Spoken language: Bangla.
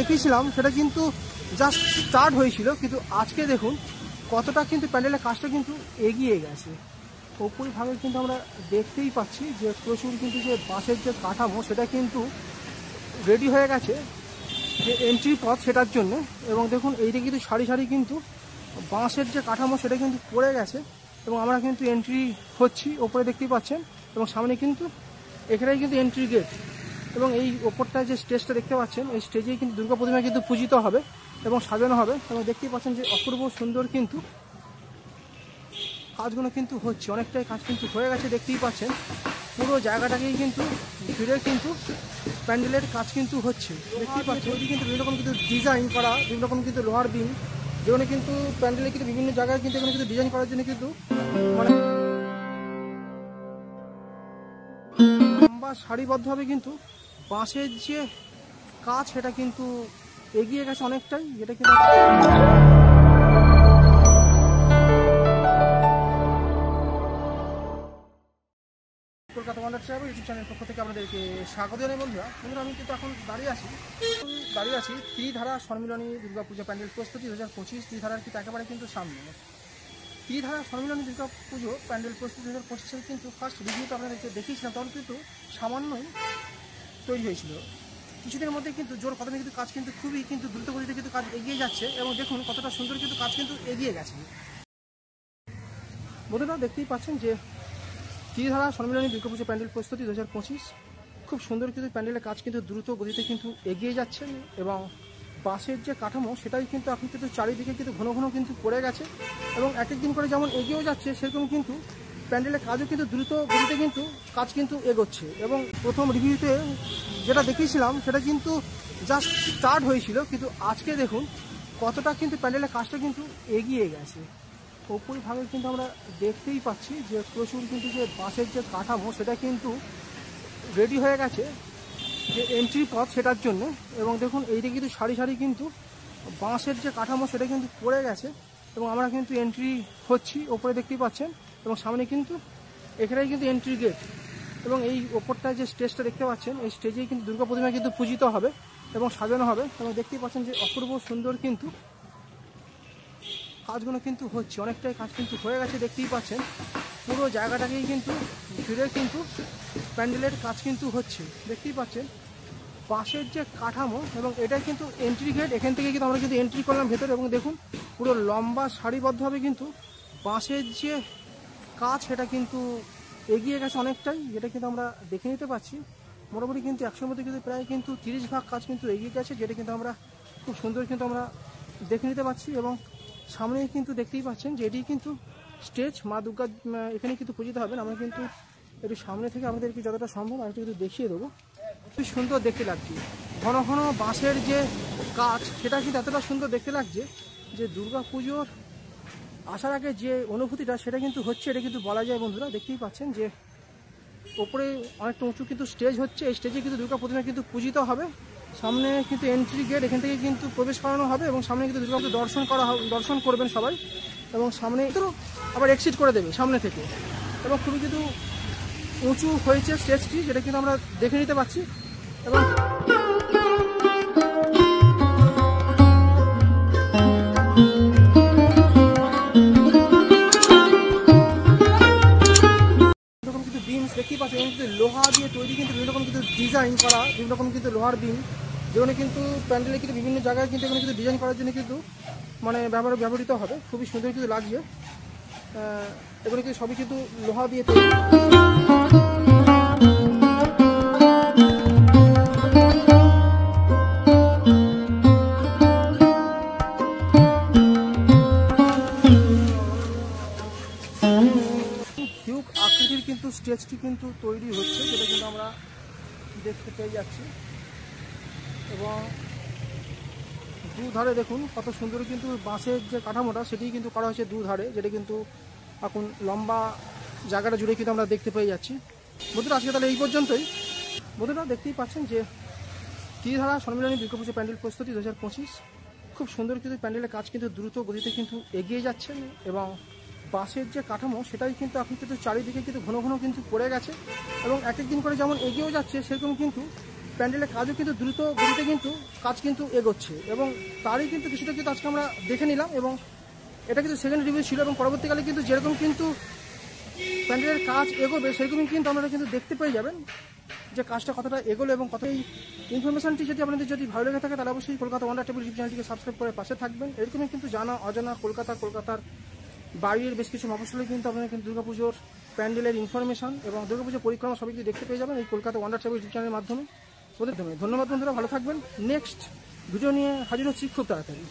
দেখেছিলাম সেটা কিন্তু জাস্ট স্টার্ট হয়েছিল, কিন্তু আজকে দেখুন কতটা কিন্তু প্যান্ডেলের কাজটা কিন্তু এগিয়ে গেছে। ওপরি ভাগে কিন্তু আমরা দেখতেই পাচ্ছি যে প্রচুর কিন্তু যে বাঁশের যে কাঠামো সেটা কিন্তু রেডি হয়ে গেছে যে এন্ট্রি পথ সেটার জন্য। এবং দেখুন এইদিকে কিন্তু সারি সারি কিন্তু বাঁশের যে কাঠামো সেটা কিন্তু পড়ে গেছে এবং আমরা কিন্তু এন্ট্রি হচ্ছি। ওপরে দেখতেই পাচ্ছেন এবং সামনে কিন্তু এখানেই কিন্তু এন্ট্রি গেট এবং এই ওপরটায় যে স্টেজটা দেখতে পাচ্ছেন এই স্টেজেই কিন্তু দুর্গা প্রতিমা কিন্তু পূজিত হবে এবং সাজানো হবে। এবং দেখতেই পাচ্ছেন যে অপূর্ব সুন্দর কিন্তু কাজগুলো কিন্তু হচ্ছে, অনেকটাই কাজ কিন্তু হয়ে গেছে। দেখতেই পাচ্ছেন পুরো জায়গাটাকেই কিন্তু ঘিরে কিন্তু প্যান্ডেলের কাজ কিন্তু হচ্ছে। দেখতেই পাচ্ছেন ওইদিকে কিন্তু বিভিন্ন রকম কিন্তু ডিজাইন করা, বিভিন্ন রকম কিন্তু লোহার বিম, যেখানে কিন্তু প্যান্ডেলে কিন্তু বিভিন্ন জায়গায় কিন্তু এখানে কিন্তু ডিজাইন করার জন্য কিন্তু মানে লম্বা সারিবদ্ধভাবে কিন্তু বাঁশের যে কাজ সেটা কিন্তু এগিয়ে গেছে অনেকটাই। যেটা কিন্তু কলকাতা ওয়ান্ডার ট্রাভেল ইউটিউব চ্যানেলের পক্ষ থেকে আপনাদেরকে স্বাগত জানাই। বন্ধুরা আমি কিন্তু এখন দাঁড়িয়ে আছি ত্রিধারা সম্মিলনী দুর্গাপূজা প্যান্ডেল প্রস্তুতি 2025। ত্রিধারার কিন্তু একেবারে কিন্তু সামনে ত্রিধারা সম্মিলনী দুর্গাপুজো প্যান্ডেল প্রস্তুতি 2025 কিন্তু ফার্স্ট রিভিউটা আপনাদেরকে দেখিয়েছিলাম, তখন কিন্তু সামান্যই তৈরি হয়েছিল। কিছুদিনের মধ্যে কিন্তু জোর কদমে কিন্তু কাজ কিন্তু খুবই কিন্তু দ্রুত গতিতে কিন্তু কাজ এগিয়ে যাচ্ছে এবং দেখুন কতটা সুন্দর কিন্তু কাজ কিন্তু এগিয়ে গেছে। বন্ধুরা দেখতেই পাচ্ছেন যে ত্রিধারা সম্মিলনী দুর্গাপূজা প্যান্ডেল প্রস্তুতি 2025 খুব সুন্দর কিন্তু প্যান্ডেলের কাজ কিন্তু দ্রুত গতিতে কিন্তু এগিয়ে যাচ্ছে এবং বাঁশের যে কাঠামো সেটাই কিন্তু এখন কিন্তু চারিদিকে কিন্তু ঘন ঘন কিন্তু পড়ে গেছে এবং এক এক দিন করে যেমন এগিয়েও যাচ্ছে সেরকম কিন্তু প্যান্ডেলের কাজও কিন্তু দ্রুত গতিতে কিন্তু কাজ কিন্তু এগোচ্ছে। এবং প্রথম রিভিউতে যেটা দেখিয়েছিলাম সেটা কিন্তু জাস্ট স্টার্ট হয়েছিল, কিন্তু আজকে দেখুন কতটা কিন্তু প্যান্ডেলের কাজটা কিন্তু এগিয়ে গেছে। ওপরি ভাগে কিন্তু আমরা দেখতেই পাচ্ছি যে প্রচুর কিন্তু যে বাঁশের যে কাঠামো সেটা কিন্তু রেডি হয়ে গেছে যে এন্ট্রি পথ সেটার জন্য। এবং দেখুন এইদিকে কিন্তু সারি সারি কিন্তু বাঁশের যে কাঠামো সেটা কিন্তু পড়ে গেছে এবং আমরা কিন্তু এন্ট্রি হচ্ছি। ওপরে দেখতেই পাচ্ছেন এবং সামনে কিন্তু এখানেই কিন্তু এন্ট্রি গেট এবং এই ওপরটায় যে স্টেজটা দেখতে পাচ্ছেন এই স্টেজেই কিন্তু দুর্গা প্রতিমা কিন্তু পূজিত হবে এবং সাজানো হবে। এবং দেখতেই পাচ্ছেন যে অপূর্ব সুন্দর কিন্তু কাজগুলো কিন্তু হচ্ছে, অনেকটাই কাজ কিন্তু হয়ে গেছে। দেখতেই পাচ্ছেন পুরো জায়গাটাকেই কিন্তু ঘিরে কিন্তু প্যান্ডেলের কাজ কিন্তু হচ্ছে। দেখতেই পাচ্ছেন বাঁশের যে কাঠামো এবং এটাই কিন্তু এন্ট্রি গেট, এখান থেকে কিন্তু আমরা কিন্তু এন্ট্রি করলাম ভেতরে এবং দেখুন পুরো লম্বা সারিবদ্ধভাবে কিন্তু বাঁশের যে কাজ সেটা কিন্তু এগিয়ে গেছে অনেকটাই। যেটা কিন্তু আমরা দেখে নিতে পাচ্ছি মোটামুটি কিন্তু 100-এর মধ্যে কিন্তু প্রায় কিন্তু 30 ভাগ কাজ কিন্তু এগিয়ে গেছে, যেটা কিন্তু আমরা খুব সুন্দর কিন্তু আমরা দেখে নিতে পাচ্ছি। এবং সামনে কিন্তু দেখতেই পাচ্ছেন যে এটি কিন্তু স্টেজ মা দুর্গা এখানে কিন্তু পূজিত হবেন। আমরা কিন্তু একটু সামনে থেকে আমাদেরকে যতটা সম্ভব আর একটু দেখিয়ে দেবো। খুব সুন্দর দেখতে লাগছে, ঘন ঘন বাঁশের যে কাজ সেটা কিন্তু এতটা সুন্দর দেখতে লাগছে যে দুর্গা পুজোর আসার আগে যে অনুভূতিটা সেটা কিন্তু হচ্ছে, এটা কিন্তু বলা যায়। বন্ধুরা দেখতেই পাচ্ছেন যে ওপরে অনেকটা উঁচু কিন্তু স্টেজ হচ্ছে, এই স্টেজে কিন্তু দুর্গা প্রতিমা কিন্তু পূজিত হবে। সামনে কিন্তু এন্ট্রি গেট, এখান থেকে কিন্তু প্রবেশ করানো হবে এবং সামনে কিন্তু দুর্গা দর্শন করবেন সবাই এবং সামনে তো আবার এক্সিট করে দেবে সামনে থেকে। এবং খুবই কিন্তু উঁচু হয়েছে স্টেজটি, যেটা কিন্তু আমরা দেখে নিতে পাচ্ছি। এবং দেখতেই পাচ্ছেন কিন্তু লোহা দিয়ে তৈরি কিন্তু বিভিন্ন রকম কিন্তু ডিজাইন করা, বিভিন্ন রকম কিন্তু লোহার বিম, যেখানে কিন্তু প্যান্ডেলে কিন্তু বিভিন্ন জায়গায় কিন্তু এখানে কিন্তু ডিজাইন করার জন্য কিন্তু মানে ব্যবহৃত হবে। খুবই সুন্দর কিন্তু লাগছে, এগুলো কিন্তু সবই কিন্তু লোহা দিয়ে তৈরি। কিউব আকৃতির কিন্তু স্টেজটি কিন্তু তৈরি হচ্ছে, যেটা কিন্তু আমরা দেখতে পেয়ে যাচ্ছি। এবং দুধারে দেখুন কত সুন্দর কিন্তু বাঁশের যে কাঠামোটা সেটি কিন্তু করা হয়েছে দুধারে, যেটা কিন্তু এখন লম্বা জায়গাটা জুড়ে কিন্তু আমরা দেখতে পেয়ে যাচ্ছি। বন্ধুরা আজকে তাহলে এই পর্যন্তই। বন্ধুরা দেখতেই পাচ্ছেন যে ত্রিধারা সম্মিলনী দুর্গাপূজা প্যান্ডেল প্রস্তুতি 2025 খুব সুন্দর কিন্তু প্যান্ডেলের কাজ কিন্তু দ্রুত গতিতে কিন্তু এগিয়ে যাচ্ছে এবং বাঁশের যে কাঠামো সেটাই কিন্তু এখন কিন্তু চারিদিকে কিন্তু ঘন ঘন কিন্তু পড়ে গেছে এবং এক এক দিন করে যেমন এগিয়েও যাচ্ছে সেরকম কিন্তু প্যান্ডেলের কাজও কিন্তু দ্রুত গতিতে কিন্তু কাজ কিন্তু এগোচ্ছে, এবং তারই কিন্তু কিছুটা কিন্তু আজকে আমরা দেখে নিলাম। এবং এটা কিন্তু সেকেন্ড রিভিউ ছিল, এবং পরবর্তীকালে কিন্তু যেরকম কিন্তু প্যান্ডেলের কাজ এগোবে সেরকমই কিন্তু আপনারা কিন্তু দেখতে পেয়ে যাবেন যে কাজটা কতটা এগোলো এবং কত। এই ইনফরমেশনটি যদি আপনাদের যদি ভালো লেগে থাকে তাহলে অবশ্যই কলকাতা ওয়ান্ডার ট্রাভেল ইউটিউব চ্যানেলটিকে সাবস্ক্রাইব করে পাশে থাকবেন। এরকমই কিন্তু জানা অজানা কলকাতার বাড়ির বেশ কিছু মফস্বলে কিন্তু আপনারা কিন্তু দুর্গাপুজোর প্যান্ডেলের ইনফরমেশন এবং দুর্গাপুজোর পরিক্রমা সবই কিন্তু দেখতে পেয়ে যাবেন এই কলকাতা ওয়ান্ডার ট্রাভেল ইউটিউব চ্যানেলের মাধ্যমে। ধন্যবাদ বন্ধুরা, ভালো থাকবেন। নেক্সট ভিডিও নিয়ে হাজির হচ্ছি খুব তাড়াতাড়ি।